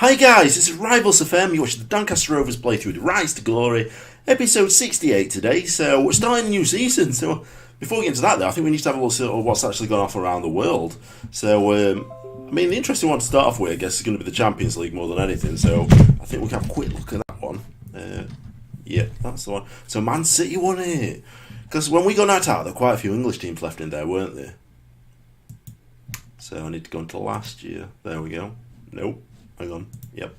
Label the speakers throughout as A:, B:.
A: Hi guys, this is Rivals FM. You're watching the Doncaster Rovers play through the Rise to Glory, episode 68 today. So we're starting a new season. So before we get into that, though, I think we need to have a look at what's actually gone off around the world. So the interesting one to start off with, I guess, is going to be the Champions League more than anything. So I think we can have a quick look at that one. Yeah, that's the one. So Man City won it. Because when we got knocked out, there were quite a few English teams left in there, weren't there? So I need to go into last year. There we go. Nope. Hang on. Yep.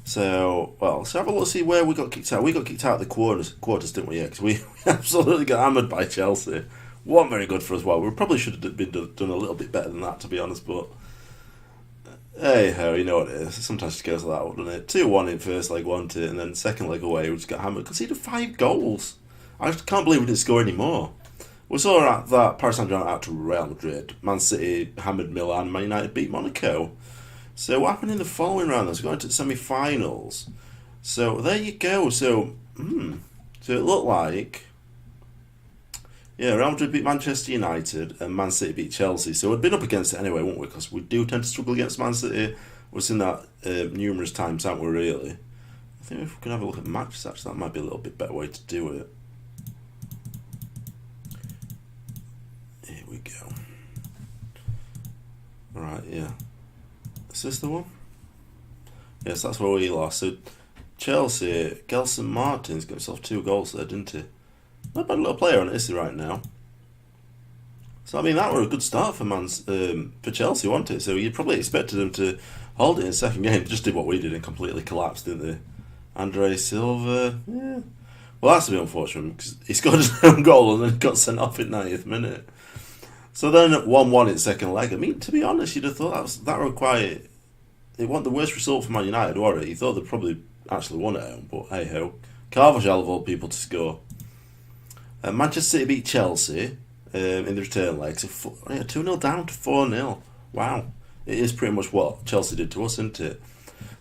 A: So, let's have a look, see where we got kicked out. We got kicked out of the quarters, didn't we? Yeah, because we absolutely got hammered by Chelsea. Wasn't very good for us. Well, we probably should have been done a little bit better than that, to be honest. But hey ho, you know what it is. Sometimes it goes like that, doesn't it? 2-1 in first leg, wasn't it? And then second leg away, we just got hammered. Conceded 5 goals. I just can't believe we didn't score any more. We saw that Paris Saint-Germain out to Real Madrid. Man City hammered Milan. Man United beat Monaco. So what happened in the following round? We're going to the semi-finals. So there you go. So it looked like, Real Madrid beat Manchester United and Man City beat Chelsea. So we'd been up against it anyway, wouldn't we? Because we do tend to struggle against Man City. We've seen that numerous times, haven't we? Really. I think if we can have a look at matches, actually, that might be a little bit better way to do it. Here we go. All right, yeah. Is this the one? Yes, that's where we lost. So Chelsea, Gelson Martins got himself 2 goals there, didn't he? Not a bad little player on it, is he, right now? So that were a good start for Chelsea, wasn't it? So you probably expected them to hold it in the second game. Just did what we did and completely collapsed, didn't they? Andre Silva, yeah. Well, that's a bit unfortunate because he scored his own goal and then got sent off in 90th minute. So then 1-1 in second leg. To be honest, you'd have thought that were quite... It wasn't the worst result for Man United, were it? You thought they'd probably actually won at home, but hey-ho. Carvajal of all people to score. Manchester City beat Chelsea in the return leg. So 2-0 down to 4-0. Wow. It is pretty much what Chelsea did to us, isn't it?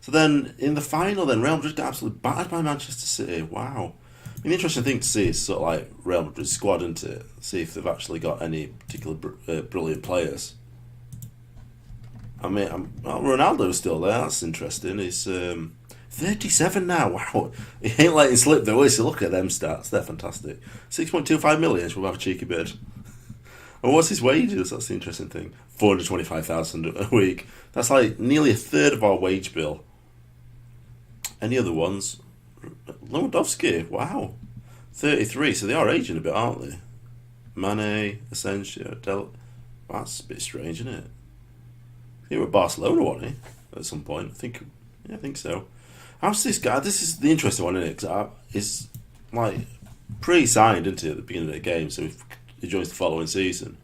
A: So then, in the final, Real Madrid got absolutely battered by Manchester City. Wow. The interesting thing to see is sort of like Real Madrid's squad, isn't it? See if they've actually got any particular brilliant players. Ronaldo's still there. That's interesting. He's 37 now. Wow. He ain't letting slip though, is he? Look at them stats. They're fantastic. 6.25 million. We'll have a cheeky bid. And what's his wages? That's the interesting thing. 425,000 a week. That's like nearly a third of our wage bill. Any other ones? Lewandowski, wow. 33, so they are aging a bit, aren't they? Mane, Asensio, that's a bit strange, isn't it? He was at Barcelona, wasn't he? At some point, I think so. How's this guy? This is the interesting one, isn't it? Because he's like pre-signed, isn't he, at the beginning of the game, so he joins the following season.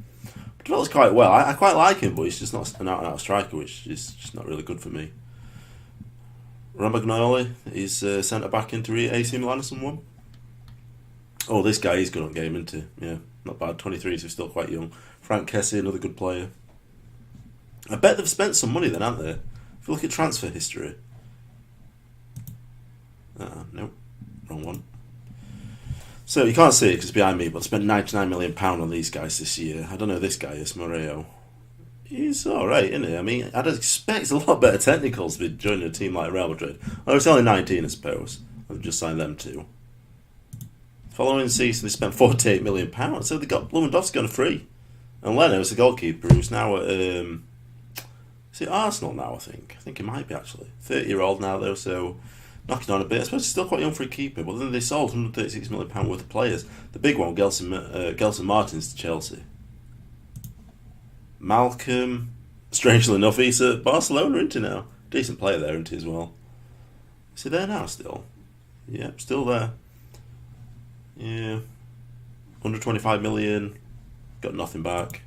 A: But develops quite well. I quite like him, but he's just not an out-and-out striker, which is just not really good for me. Romagnoli, he's centre back into AC Milan or someone. Oh, this guy, he's good on game, isn't he? Yeah, not bad. 23, so he's still quite young. Frank Kessie, another good player. I bet they've spent some money then, haven't they? If you look at transfer history. Nope, wrong one. So you can't see it because it's behind me, but spent £99 million on these guys this year. I don't know who this guy is, Moreo. He's alright, isn't he? I'd expect a lot better technicals to be joining a team like Real Madrid. Oh, it's only 19, I suppose. I've just signed them too. Following the season, they spent £48 million. So they got Lewandowski on a free. And Leno's the goalkeeper who's now at... is it Arsenal now, I think? I think he might be, actually. 30-year-old now, though, so... Knocking on a bit. I suppose he's still quite young for a keeper, but then they sold £136 million worth of players. The big one, Gelson Martins to Chelsea. Malcolm, strangely enough, he's at Barcelona, isn't he now? Decent player there, isn't he, as well? Is he there now still? Yep, still there. Yeah. 125 million, got nothing back.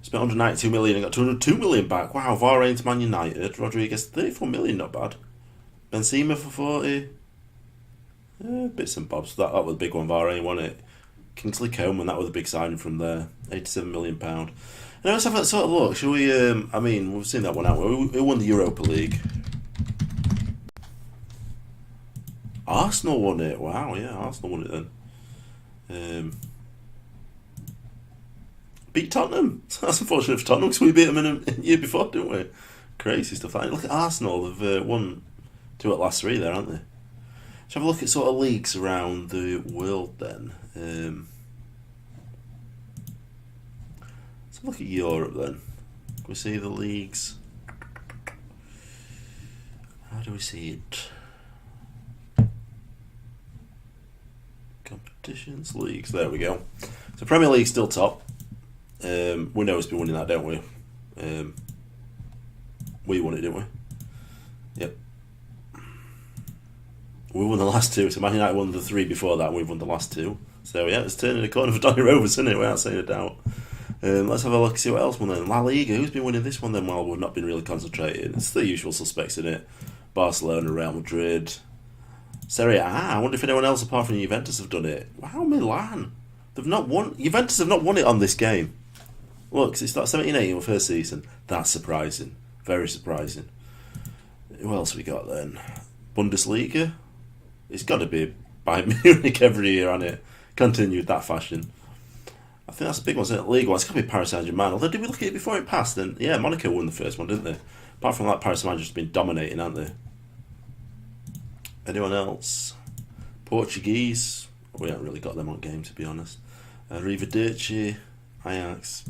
A: Spent 192 million and got 202 million back. Wow, Varane to Man United. Rodriguez, 34 million, not bad. Benzema for 40. Bits and bobs. That was the big one, Varane, wasn't it? Kingsley Coman, that was a big signing from there. £87 million. Now let's have a sort of look. Shall we? We've seen that one out. Who won the Europa League? Arsenal won it. Wow, yeah, Arsenal won it then. Beat Tottenham. That's unfortunate for Tottenham because we beat them in a year before, didn't we? Crazy stuff. Look at Arsenal. They've won 2 at last 3 there, aren't they? Let's have a look at sort of leagues around the world then. Let's have a look at Europe then. Can we see the leagues? How do we see it? Competitions, leagues. There we go. So Premier League still top. We know it's been winning that, don't we? We won it, didn't we? Yep. We won the last 2. So Man United won the 3 before that. And we've won the last 2. So yeah, it's turning the corner for Donny Rovers, isn't it? Without saying a doubt. Let's have a look, see what else won then. La Liga, who's been winning this one then? Well, we've not been really concentrating. It's the usual suspects in it. Barcelona, Real Madrid. Serie A. I wonder if anyone else apart from Juventus have done it. Wow, Milan. They've not won. Juventus have not won it on this game. Look, it's not 17-18 the first season. That's surprising. Very surprising. Who else have we got then? Bundesliga. It's got to be Bayern Munich every year, hasn't it? Continued that fashion. I think that's a big one, isn't it? League one. It's got to be Paris Saint-Germain. Although, did we look at it before it passed? Then yeah, Monaco won the first one, didn't they? Apart from that, Paris Saint-Germain just been dominating, haven't they? Anyone else? Portuguese. We haven't really got them on game, to be honest. Arrivederci, Ajax.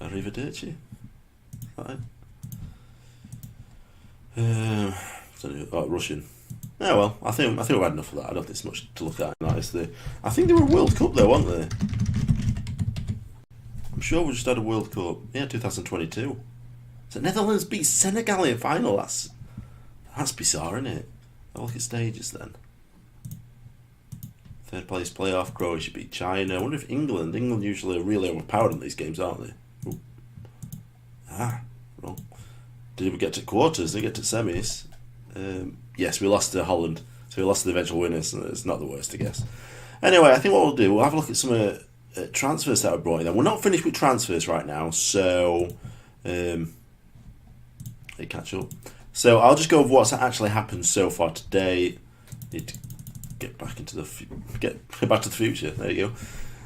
A: Arrivederci. Right. Russian. Yeah, well, I think we've had enough of that. I don't think there's much to look at in that. I think they were World Cup though, weren't they? I'm sure we just had a World Cup. Yeah, 2022. So Netherlands beat Senegal in final. That's bizarre, isn't it? I'll look at stages then. Third place playoff, Croatia beat China. I wonder if England usually are really overpowered in these games, aren't they? Ooh. Well, did we get to quarters? Did we get to semis? Yes, we lost to Holland, so we lost to the eventual winners, and it's not the worst, I guess. Anyway, I think what we'll do, we'll have a look at some transfers that were brought in. We're not finished with transfers right now, so hey, catch up. So I'll just go over what's actually happened so far today. Need to get back into get back to the future. There you go.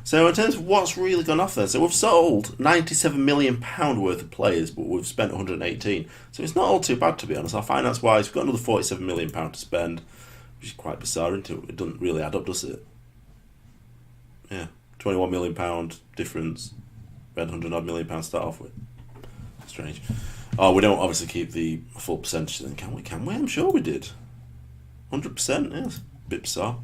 A: So in terms of what's really gone off there, so we've sold £97 million worth of players, but we've spent 118. So it's not all too bad, to be honest. Our finance-wise, we've got another £47 million to spend, which is quite bizarre, isn't it? It doesn't really add up, does it? Yeah, £21 million difference. We had £100 million to start off with. Strange. Oh, we don't obviously keep the full percentage then, can we? I'm sure we did. 100%, yes. A bit bizarre.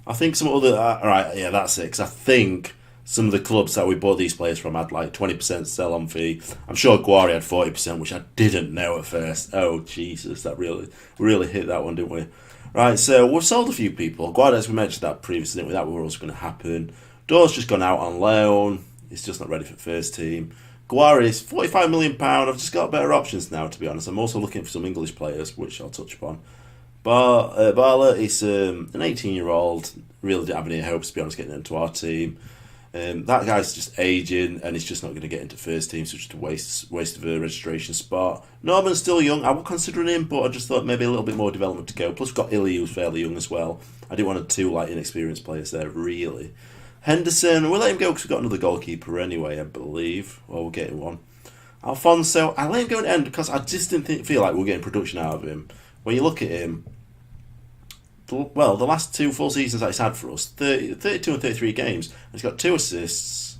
A: I think some other... Alright, yeah, that's it. Because I think some of the clubs that we bought these players from had like 20% sell-on fee. I'm sure Guari had 40%, which I didn't know at first. Oh, Jesus, that really hit that one, didn't we? Right, so we've sold a few people. Guardians, we mentioned that previously, didn't we? That was also going to happen. Door's just gone out on loan. He's just not ready for first team. Guari's £45 million. I've just got better options now, to be honest. I'm also looking for some English players, which I'll touch upon. Barla is an 18-year-old. Really didn't have any hopes, to be honest, getting into our team. That guy's just aging, and he's just not going to get into first team, so just a waste of a registration spot. Norman's still young. I would consider him, but I just thought maybe a little bit more development to go. Plus, we've got Illy, who's fairly young as well. I didn't want two inexperienced players there, really. Henderson, we'll let him go because we've got another goalkeeper anyway, I believe. Well, we're getting one. Alfonso, I let him go in the end because I just didn't feel like we were getting production out of him. When you look at him, well, the last 2 full seasons that he's had for us, 32 and 33 games, and he's got 3 assists,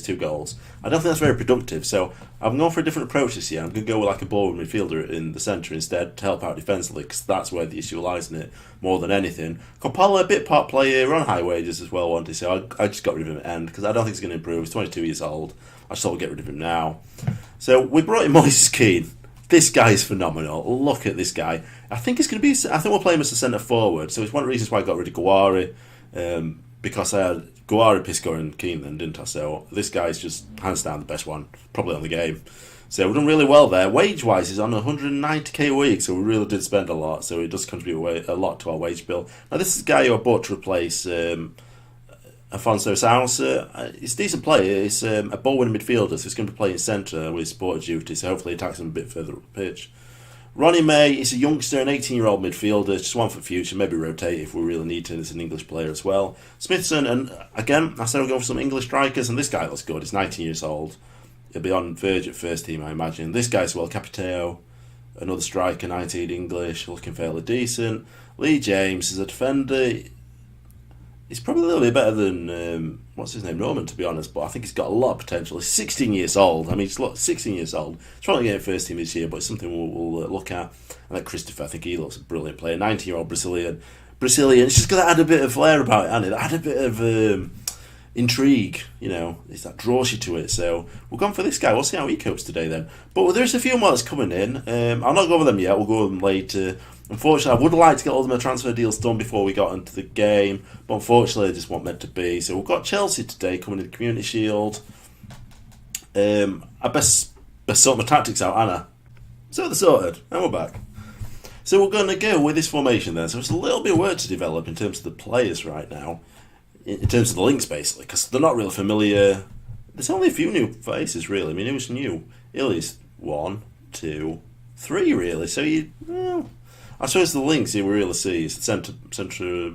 A: 2 goals. I don't think that's very productive, so I'm going for a different approach this year. I'm going to go with like a ball midfielder in the centre instead to help out defensively, because that's where the issue lies in it more than anything. Coppola, a bit part player, on high wages as well, wanted, so I just got rid of him at the end, because I don't think he's going to improve. He's 22 years old. I just thought we'd get rid of him now. So we brought in Moises Keane. This guy is phenomenal. Look at this guy. I think we'll play him as a centre forward. So it's one of the reasons why I got rid of Guari, because I had Guari, Pisco, and Keane then, didn't I? So this guy's just hands down the best one, probably on the game. So we've done really well there. Wage-wise, he's on 190k a week, so we really did spend a lot. So it does contribute a lot to our wage bill. Now this is a guy who I bought to replace Afonso Sousa. He's a decent player. He's a ball-winning midfielder, so he's going to be playing centre with supporter duty, so hopefully he attacks him a bit further up the pitch. Ronnie May is a youngster, an 18-year-old midfielder, just one for the future, maybe rotate if we really need to. It's an English player as well. Smithson, and again, I said we're going for some English strikers, and this guy looks good. He's 19 years old. He'll be on verge at first team, I imagine. This guy's well, Capiteo, another striker, 19 English, looking fairly decent. Lee James is a defender. He's probably a little bit better than, what's his name, Norman, to be honest, but I think he's got a lot of potential. He's 16 years old. I mean, he's 16 years old. He's trying to get first team this year, but it's something we'll look at. And like Christopher, I think he looks a brilliant player. 19-year-old Brazilian. It's just got to add a bit of flair about it, hasn't it? Add a bit of intrigue, it's that draws you to it. So we've gone for this guy. We'll see how he copes today then. But there's a few more that's coming in. I'll not go over them yet. We'll go over them later. Unfortunately, I would have liked to get all of my transfer deals done before we got into the game, but unfortunately, it just wasn't meant to be. So we've got Chelsea today coming in the Community Shield. I best sort my tactics out, Anna. So they're sorted, and we're back. So we're going to go with this formation then. So it's a little bit of work to develop in terms of the players right now, in terms of the links basically, because they're not really familiar. There's only a few new faces really. I mean, who's new? Illy's 1, 2, 3 really. So I suppose the links you really see is the central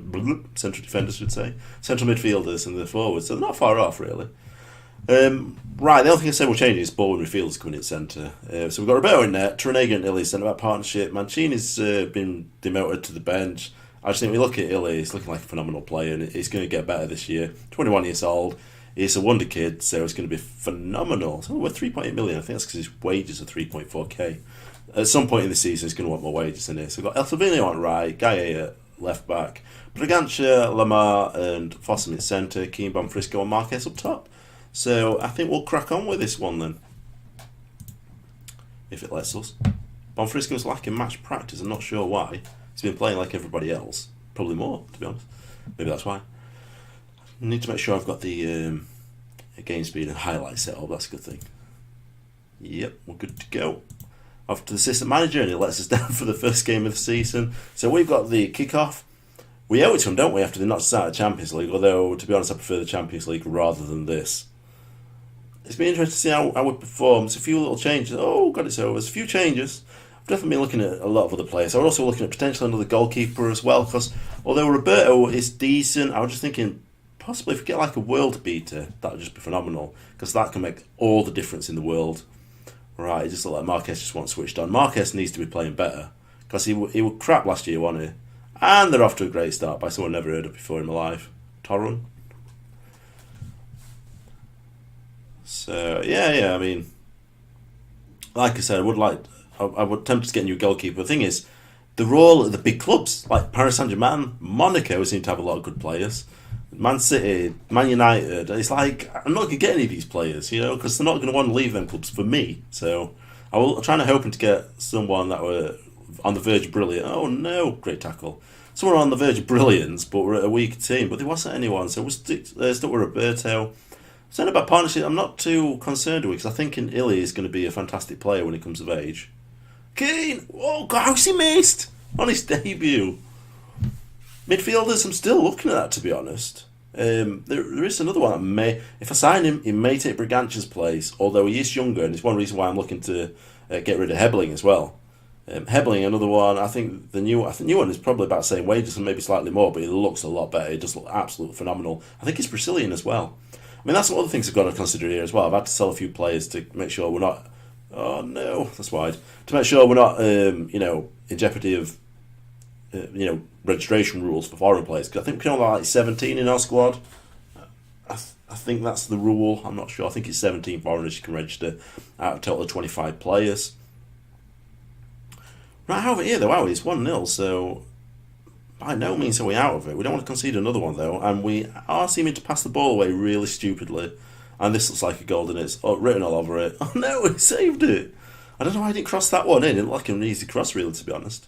A: defenders, should say, central midfielders and the forwards. So they're not far off really. Right, the only thing I say will change is ball and midfielders coming in centre. So we've got Roberto in there, Torrenegra and Illy centre back partnership. Mancini's been demoted to the bench. I just think we look at Illy, he's looking like a phenomenal player and he's going to get better this year. 21 years old, he's a wonder kid, so it's going to be phenomenal. It's only worth 3.8 million. I think that's because his wages are 3.4k. At some point in the season, he's going to want more wages than this. So we've got El Salvino on right, Gaye at left back, Bragança, Lamar and Fossum in centre, Keane, Frisco and Marquez up top. So I think we'll crack on with this one then, if it lets us. Bonfrisco's lacking match practice, I'm not sure why. He's been playing like everybody else, probably more to be honest. Maybe that's why. I need to make sure I've got the game speed and highlight set up, that's a good thing. Yep, we're good to go. Off to the assistant manager and he lets us down for the first game of the season. So we've got the kick-off. We owe it to them, don't we, after they knocked us out of the Champions League, although to be honest I prefer the Champions League rather than this. It's been interesting to see how we perform. There's a few little changes. Oh, God, it's over. There's a few changes. I've definitely been looking at a lot of other players. I'm also looking at potentially another goalkeeper as well, because although Roberto is decent, I was just thinking possibly if we get like a world beater, that would just be phenomenal, because that can make all the difference in the world. Right, it just looked like Marquez just wasn't switched on. Marquez needs to be playing better, because he was crap last year, wasn't he? And they're off to a great start by someone I've never heard of before in my life. Torun. So I mean, like I said, I would tempt to get a new goalkeeper. The thing is, the role of the big clubs like Paris Saint-Germain, Monaco seem to have a lot of good players. Man City, Man United. It's like I'm not going to get any of these players, because they're not going to want to leave them clubs for me. So I'm trying to hoping to get someone that were on the verge of brilliant. Oh no, great tackle! Someone on the verge of brilliance, but we're a weak team. But there wasn't anyone, so we're stuck with Roberto. Saying about partnership, I'm not too concerned with because I think Illy is going to be a fantastic player when he comes of age. Keane! Oh, God, how's he missed on his debut? Midfielders, I'm still looking at that, to be honest. There is another one that if I sign him, he may take Bragança's place, although he is younger, and it's one reason why I'm looking to get rid of Hebling as well. Hebling, another one, I think the new one is probably about the same wages and maybe slightly more, but it looks a lot better. It does look absolutely phenomenal. I think it's Brazilian as well. I mean, that's one of the things I've got to consider here as well. I've had to sell a few players to make sure we're not... Oh, no, that's wide. To make sure we're not, in jeopardy of, registration rules for foreign players. Because I think we can only have like 17 in our squad. I think that's the rule. I'm not sure. I think it's 17 foreigners you can register out of a total of 25 players. Right over here, though, wow, it's 1-0, so... By no means are we out of it. We don't want to concede another one, though, and we are seeming to pass the ball away really stupidly. And this looks like a goal, and it's written all over it. Oh no, he saved it! I don't know why he didn't cross that one in. It looked like an easy cross, really, to be honest.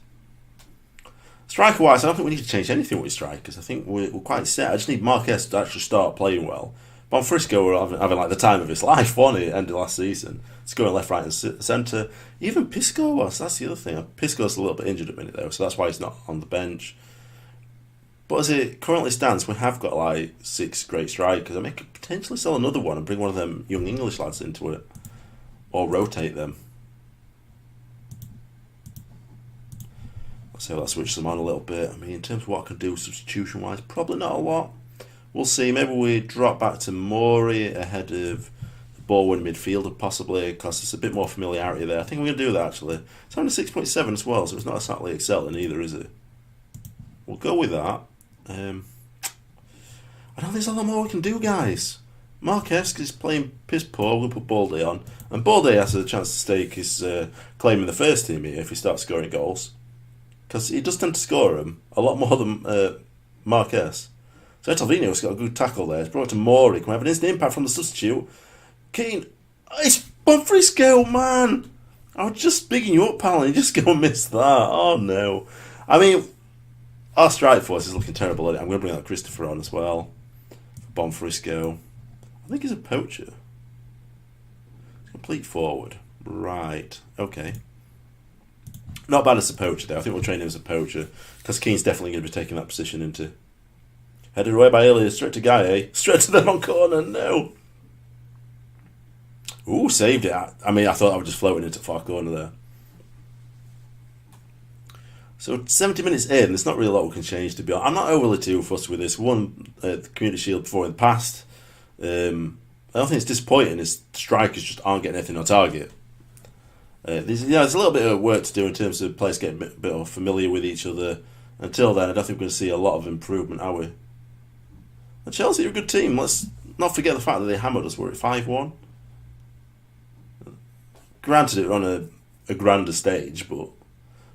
A: Striker-wise, I don't think we need to change anything with strikers. I think we're quite set. I just need Marquez to actually start playing well. Bonfrisco were having like the time of his life, wasn't he, at the end of last season. It's going left, right and centre. Even Pisco was, that's the other thing. Pisco's a little bit injured at the minute, though, so that's why he's not on the bench. But as it currently stands, we have got like 6 great strikers. I mean, I could potentially sell another one and bring one of them young English lads into it. Or rotate them. Let's see how that switches them on a little bit. I mean, in terms of what I can do substitution-wise, probably not a lot. We'll see. Maybe we drop back to Mori ahead of ball winning midfielder possibly, because there's a bit more familiarity there. I think we're going to do that actually. It's only 6.7 as well, so it's not exactly excelling either, is it? We'll go with that. I don't think there's a lot more we can do, guys. Marquez is playing piss poor. We'll put Balde on, and Balde has a chance to stake his claim in the first team here if he starts scoring goals, because he does tend to score them a lot more than Marquez. So Etelvino's got a good tackle there. It's brought to Mori. Can we have an instant impact from the substitute? Keane. It's Bonfrisco, man. I was just bigging you up, pal, and you just go and miss that. Oh, no. I mean, our strike force is looking terrible at it. I'm going to bring out Christopher on as well. Bonfrisco. I think he's a poacher. Complete forward. Right. Okay. Not bad as a poacher, though. I think we'll train him as a poacher, because Keane's definitely going to be taking that position into... Headed away by Elias, straight to Gaye. Straight to the long corner, no. Ooh, saved it. I mean, I thought I was just floating into far corner there. So 70 minutes in, there's not really a lot we can change, to be honest. I'm not overly too fussed with this. Won the Community Shield before in the past. I don't think it's disappointing. Is strikers just aren't getting anything on target. There's a little bit of work to do in terms of players getting a bit more familiar with each other. Until then, I don't think we're going to see a lot of improvement, are we? And Chelsea are a good team. Let's not forget the fact that they hammered us. We're at 5-1. Granted, it were on a grander stage, but...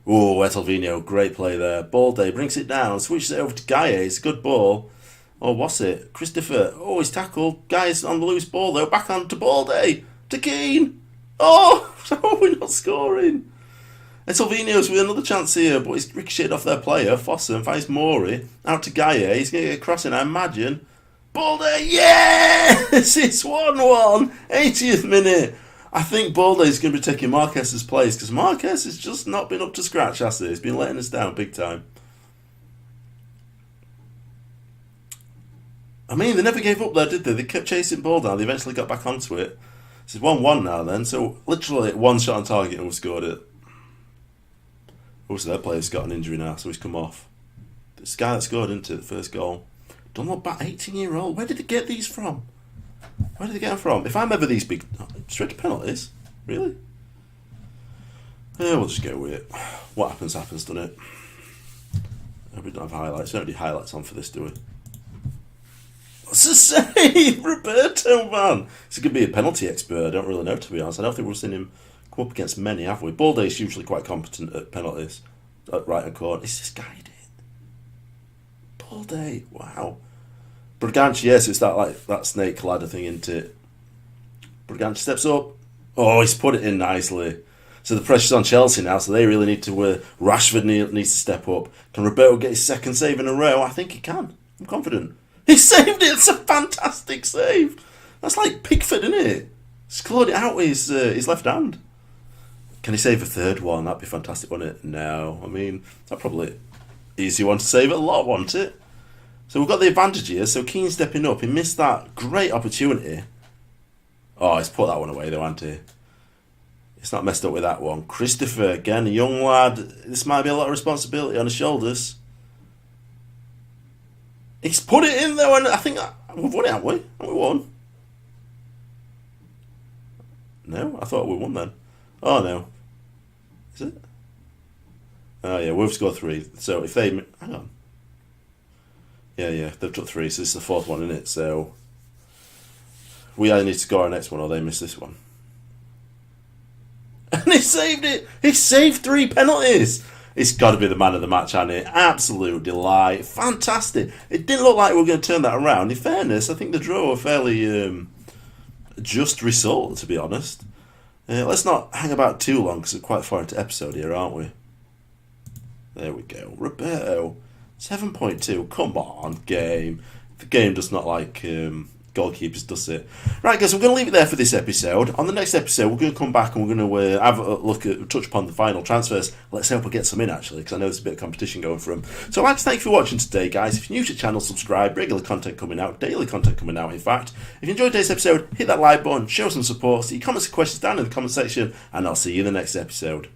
A: Oh, Etelvino, great play there. Balde brings it down, switches it over to Gaye. It's a good ball. Oh, what's it? Christopher. Oh, he's tackled. Guy's on the loose ball, though. Back on to Balde. To Keane. Oh, how are we not scoring? Etelvino's with another chance here, but he's ricocheted off their player. Fossum finds Mori. Out to Gaye. He's going to get crossing, I imagine. Balde, yes! It's 1-1. 80th minute. I think Balde's going to be taking Marquez's place, because Marquez has just not been up to scratch, has he? He's been letting us down big time. I mean, they never gave up there, did they? They kept chasing ball down. They eventually got back onto it. This is 1-1 now then, so literally one shot on target and we've scored it. Also, their player's got an injury now, so he's come off. This guy that scored into the first goal. Don't look back, 18-year-old. Where did they get these from? Where did they get them from? If I'm ever these big... straight to penalties? Really? Yeah, we'll just go with it. What happens, happens, doesn't it? We don't have highlights. We don't need highlights on for this, do we? What's the save? Roberto, man! He's going to be a penalty expert. I don't really know, to be honest. I don't think we've seen him come up against many, have we? Balde's usually quite competent at penalties. At right and corner. Is this guy it? Balde, wow. Braganci, yes, it's that snake ladder thing, isn't it? Braganci steps up. Oh, he's put it in nicely. So the pressure's on Chelsea now, so they really need to... Rashford needs to step up. Can Roberto get his second save in a row? I think he can. I'm confident. He saved it! It's a fantastic save! That's like Pickford, isn't it? He's clawed it out with his left hand. Can he save a third one? That'd be fantastic, wouldn't it? No. I mean, that's probably easy one to save a lot, won't it? So we've got the advantage here. So Keane stepping up. He missed that great opportunity. Oh, he's put that one away though, hasn't he? He's not messed up with that one. Christopher, again, a young lad. This might be a lot of responsibility on his shoulders. He's put it in though, and I think we've won it, haven't we? Haven't we won? No? I thought we won then. Oh, no. Is it? Oh, yeah, we've scored 3. So if they... Hang on. Yeah, they've took 3, so this is the 4th one, isn't it? So we either need to score our next one or they miss this one. And he saved it! He saved 3 penalties! It's got to be the man of the match, hasn't it? Absolute delight. Fantastic. It didn't look like we were going to turn that around. In fairness, I think the draw a fairly just result, to be honest. Let's not hang about too long because we're quite far into episode here, aren't we? There we go. Roberto. 7.2. Come on, game. The game does not like goalkeepers, does it? Right, guys, I'm going to leave it there for this episode. On the next episode, we're going to come back and we're going to have a look at, touch upon the final transfers. Let's hope we get some in, actually, because I know there's a bit of competition going for them. So I'd like to thank you for watching today, guys. If you're new to the channel, subscribe. Regular content coming out. Daily content coming out, in fact. If you enjoyed today's episode, hit that like button, show some support, see your comments and questions down in the comment section, and I'll see you in the next episode.